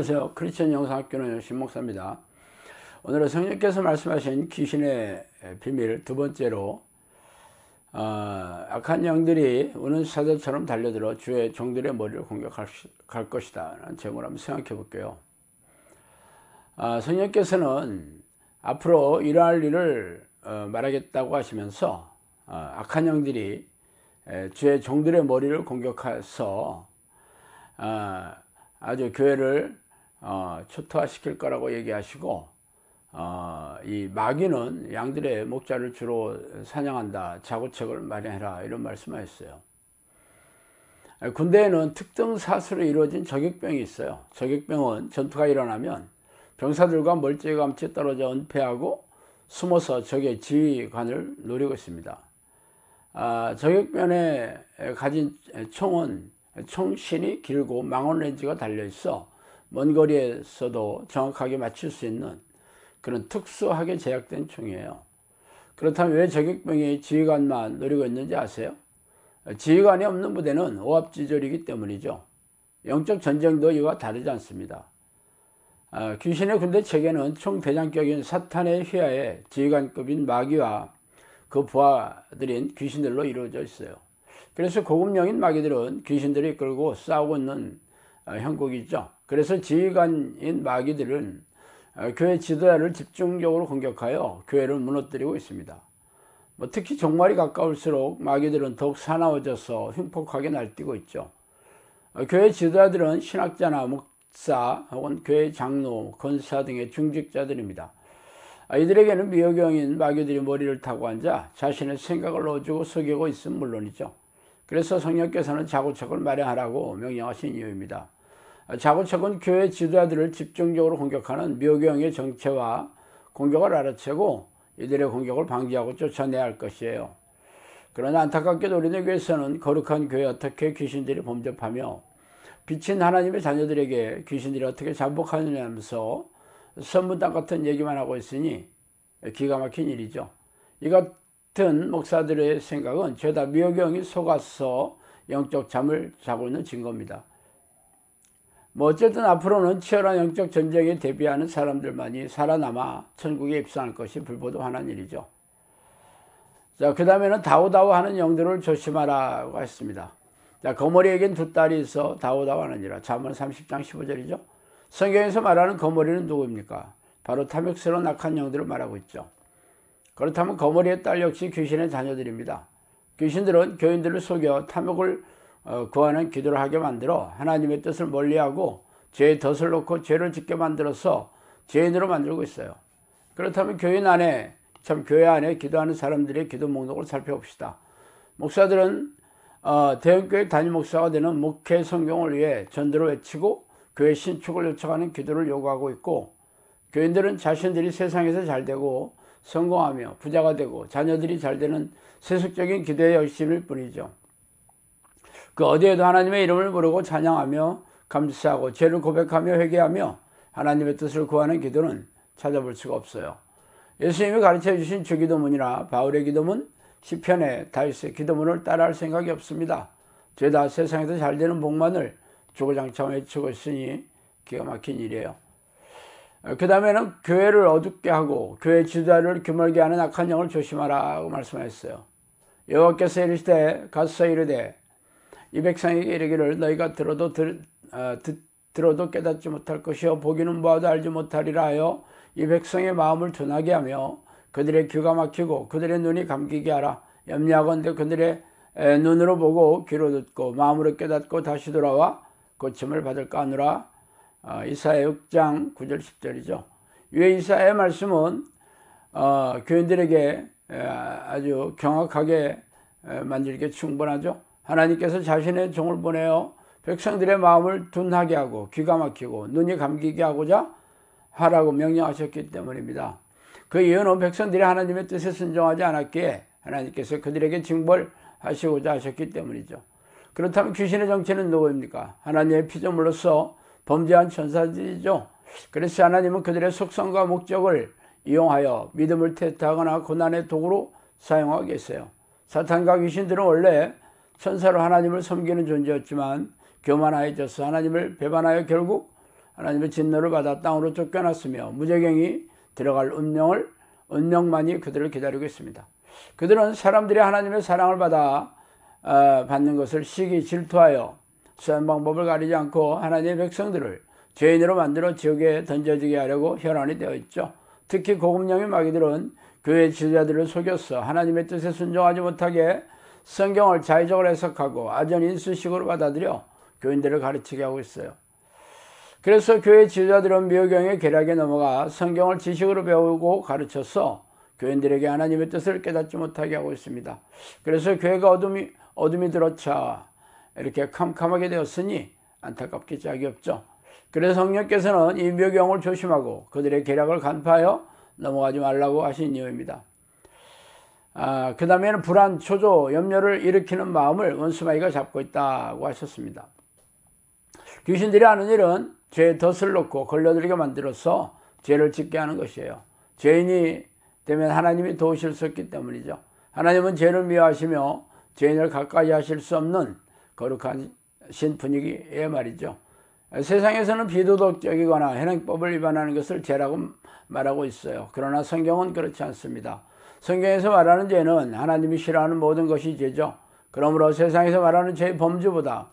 안녕하세요. 크리스천 영상학교는 신목사입니다. 오늘은 성령께서 말씀하신 귀신의 비밀 두 번째로 악한 영들이 우는 사자처럼 달려들어 주의 종들의 머리를 공격할 것이다 라는 제목을 한번 생각해 볼게요. 성령께서는 앞으로 일어날 일을 말하겠다고 하시면서 악한 영들이 주의 종들의 머리를 공격해서 아주 교회를 초토화시킬 거라고 얘기하시고, 이 마귀는 양들의 목자를 주로 사냥한다, 자구책을 마련해라, 이런 말씀하셨어요. 군대에는 특등 사수로 이루어진 저격병이 있어요. 저격병은 전투가 일어나면 병사들과 멀찌감치 떨어져 은폐하고 숨어서 적의 지휘관을 노리고 있습니다. 저격병에 가진 총은 총신이 길고 망원 렌즈가 달려있어 먼 거리에서도 정확하게 맞출 수 있는 그런 특수하게 제작된 총이에요. 그렇다면 왜 저격병이 지휘관만 노리고 있는지 아세요? 지휘관이 없는 부대는 오합지졸이기 때문이죠. 영적 전쟁도 이와 다르지 않습니다. 귀신의 군대 체계는 총대장격인 사탄의 휘하에 지휘관급인 마귀와 그 부하들인 귀신들로 이루어져 있어요. 그래서 고급령인 마귀들은 귀신들이 이끌고 싸우고 있는 형국이죠. 그래서 지휘관인 마귀들은 교회 지도자를 집중적으로 공격하여 교회를 무너뜨리고 있습니다. 특히 종말이 가까울수록 마귀들은 더욱 사나워져서 흉폭하게 날뛰고 있죠. 교회 지도자들은 신학자나 목사 혹은 교회 장로, 권사 등의 중직자들입니다. 이들에게는 미혹영인 마귀들이 머리를 타고 앉아 자신의 생각을 넣어주고 속이고 있음 물론이죠. 그래서 성령께서는 자구책을 마련하라고 명령하신 이유입니다. 자구책은 교회 지도자들을 집중적으로 공격하는 미혹영의 정체와 공격을 알아채고 이들의 공격을 방지하고 쫓아내야 할 것이에요. 그러나 안타깝게도 우리네 교회에서는 거룩한 교회에 어떻게 귀신들이 범접하며 빛인 하나님의 자녀들에게 귀신들이 어떻게 잠복하느냐 하면서 선문당 같은 얘기만 하고 있으니 기가 막힌 일이죠. 이 같은 목사들의 생각은 죄다 미혹영이 속아서 영적 잠을 자고 있는 증거입니다. 어쨌든 앞으로는 치열한 영적 전쟁에 대비하는 사람들만이 살아남아 천국에 입성할 것이 불보듯 환한 일이죠. 자, 그 다음에는 다우다우 하는 영들을 조심하라고 했습니다. 자, 거머리에겐 두 딸이 있어 다우다우 하느니라. 잠언 30장 15절이죠. 성경에서 말하는 거머리는 누구입니까? 바로 탐욕스러운 악한 영들을 말하고 있죠. 그렇다면 거머리의 딸 역시 귀신의 자녀들입니다. 귀신들은 교인들을 속여 탐욕을 구하는 기도를 하게 만들어 하나님의 뜻을 멀리하고 죄의 덫을 놓고 죄를 짓게 만들어서 죄인으로 만들고 있어요. 그렇다면 교회 안에 기도하는 사람들의 기도 목록을 살펴봅시다. 목사들은 대형교회 담임 목사가 되는 목회 성경을 위해 전도를 외치고 교회 신축을 요청하는 기도를 요구하고 있고, 교인들은 자신들이 세상에서 잘되고 성공하며 부자가 되고 자녀들이 잘되는 세속적인 기도의 열심일 뿐이죠. 그 어디에도 하나님의 이름을 부르고 찬양하며 감사하고 죄를 고백하며 회개하며 하나님의 뜻을 구하는 기도는 찾아볼 수가 없어요. 예수님이 가르쳐 주신 주기도문이나 바울의 기도문, 시편의 다윗의 기도문을 따라할 생각이 없습니다. 죄다 세상에서 잘되는 복만을 주구장창 외치고 있으니 기가 막힌 일이에요. 그 다음에는 교회를 어둡게 하고 교회 지도자를 규멀게 하는 악한 영을 조심하라고 말씀하셨어요. 여호와께서 이르시되 가서 이르되 이 백성에게 이르기를 너희가 들어도 깨닫지 못할 것이요 보기는 보아도 알지 못하리라 하여 이 백성의 마음을 둔하게 하며 그들의 귀가 막히고 그들의 눈이 감기게 하라. 염려하건대 그들의 눈으로 보고 귀로 듣고 마음으로 깨닫고 다시 돌아와 고침을 받을까 하노라. 이사야 6장 9절 10절이죠. 위에 이사야의 말씀은 교인들에게 아주 경악하게 만들기에 충분하죠. 하나님께서 자신의 종을 보내어 백성들의 마음을 둔하게 하고 귀가 막히고 눈이 감기게 하고자 하라고 명령하셨기 때문입니다. 그 이유는 백성들이 하나님의 뜻에 순종하지 않았기에 하나님께서 그들에게 징벌하시고자 하셨기 때문이죠. 그렇다면 귀신의 정체는 누구입니까? 하나님의 피조물로서 범죄한 천사들이죠. 그래서 하나님은 그들의 속성과 목적을 이용하여 믿음을 테스트하거나 고난의 도구로 사용하고 계세요. 사탄과 귀신들은 원래 천사로 하나님을 섬기는 존재였지만 교만하여져서 하나님을 배반하여 결국 하나님의 진노를 받아 땅으로 쫓겨났으며 무저갱이 들어갈 운명만이 그들을 기다리고 있습니다. 그들은 사람들이 하나님의 사랑을 받는 것을 시기 질투하여 수한 방법을 가리지 않고 하나님의 백성들을 죄인으로 만들어 지옥에 던져지게 하려고 혈안이 되어 있죠. 특히 고금령의 마귀들은 교회 지도자들을 속여서 하나님의 뜻에 순종하지 못하게 성경을 자의적으로 해석하고 아전 인수식으로 받아들여 교인들을 가르치게 하고 있어요. 그래서 교회 지도자들은 미호경의 계략에 넘어가 성경을 지식으로 배우고 가르쳐서 교인들에게 하나님의 뜻을 깨닫지 못하게 하고 있습니다. 그래서 교회가 어둠이 들어차 이렇게 캄캄하게 되었으니 안타깝게 짝이 없죠. 그래서 성령께서는 이 미호경을 조심하고 그들의 계략을 간파하여 넘어가지 말라고 하신 이유입니다. 그 다음에는 불안, 초조, 염려를 일으키는 마음을 원수마귀가 잡고 있다고 하셨습니다. 귀신들이 하는 일은 죄에 덫을 놓고 걸려들게 만들어서 죄를 짓게 하는 것이에요. 죄인이 되면 하나님이 도우실 수 없기 때문이죠. 하나님은 죄를 미워하시며 죄인을 가까이 하실 수 없는 거룩하신 분위기에 말이죠. 세상에서는 비도덕적이거나 현행법을 위반하는 것을 죄라고 말하고 있어요. 그러나 성경은 그렇지 않습니다. 성경에서 말하는 죄는 하나님이 싫어하는 모든 것이 죄죠. 그러므로 세상에서 말하는 죄의 범주보다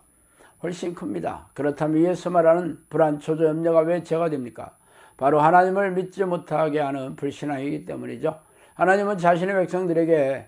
훨씬 큽니다. 그렇다면 위에서 말하는 불안, 초조, 염려가 왜 죄가 됩니까? 바로 하나님을 믿지 못하게 하는 불신앙이기 때문이죠. 하나님은 자신의 백성들에게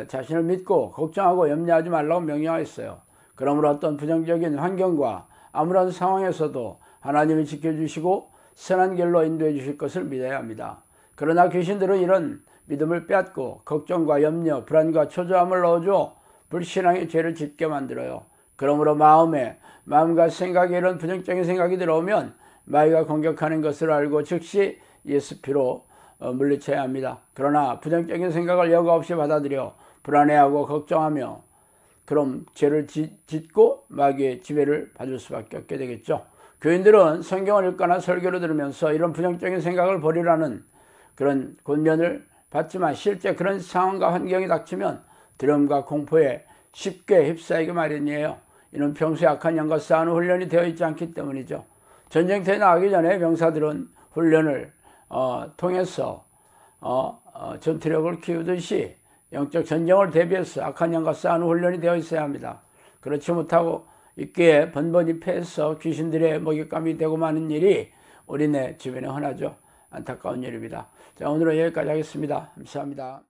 자신을 믿고 걱정하고 염려하지 말라고 명령하였어요. 그러므로 어떤 부정적인 환경과 아무런 상황에서도 하나님이 지켜주시고 선한 길로 인도해 주실 것을 믿어야 합니다. 그러나 귀신들은 이런 믿음을 빼앗고 걱정과 염려, 불안과 초조함을 넣어줘 불신앙의 죄를 짓게 만들어요. 그러므로 마음과 생각에 이런 부정적인 생각이 들어오면 마귀가 공격하는 것을 알고 즉시 예수 피로 물리쳐야 합니다. 그러나 부정적인 생각을 여과 없이 받아들여 불안해하고 걱정하며 그럼 죄를 짓고 마귀의 지배를 받을 수밖에 없게 되겠죠. 교인들은 성경을 읽거나 설교를 들으면서 이런 부정적인 생각을 버리라는 그런 권면을 받지만 실제 그런 상황과 환경이 닥치면 두려움과 공포에 쉽게 휩싸이게 마련이에요. 이는 평소에 악한 영과 싸우는 훈련이 되어 있지 않기 때문이죠. 전쟁터에 나가기 전에 병사들은 훈련을 통해서 전투력을 키우듯이 영적 전쟁을 대비해서 악한 영과 싸우는 훈련이 되어 있어야 합니다. 그렇지 못하고 있기에 번번이 패해서 귀신들의 먹잇감이 되고 마는 일이 우리네 주변에 흔하죠. 안타까운 일입니다. 자, 오늘은 여기까지 하겠습니다. 감사합니다.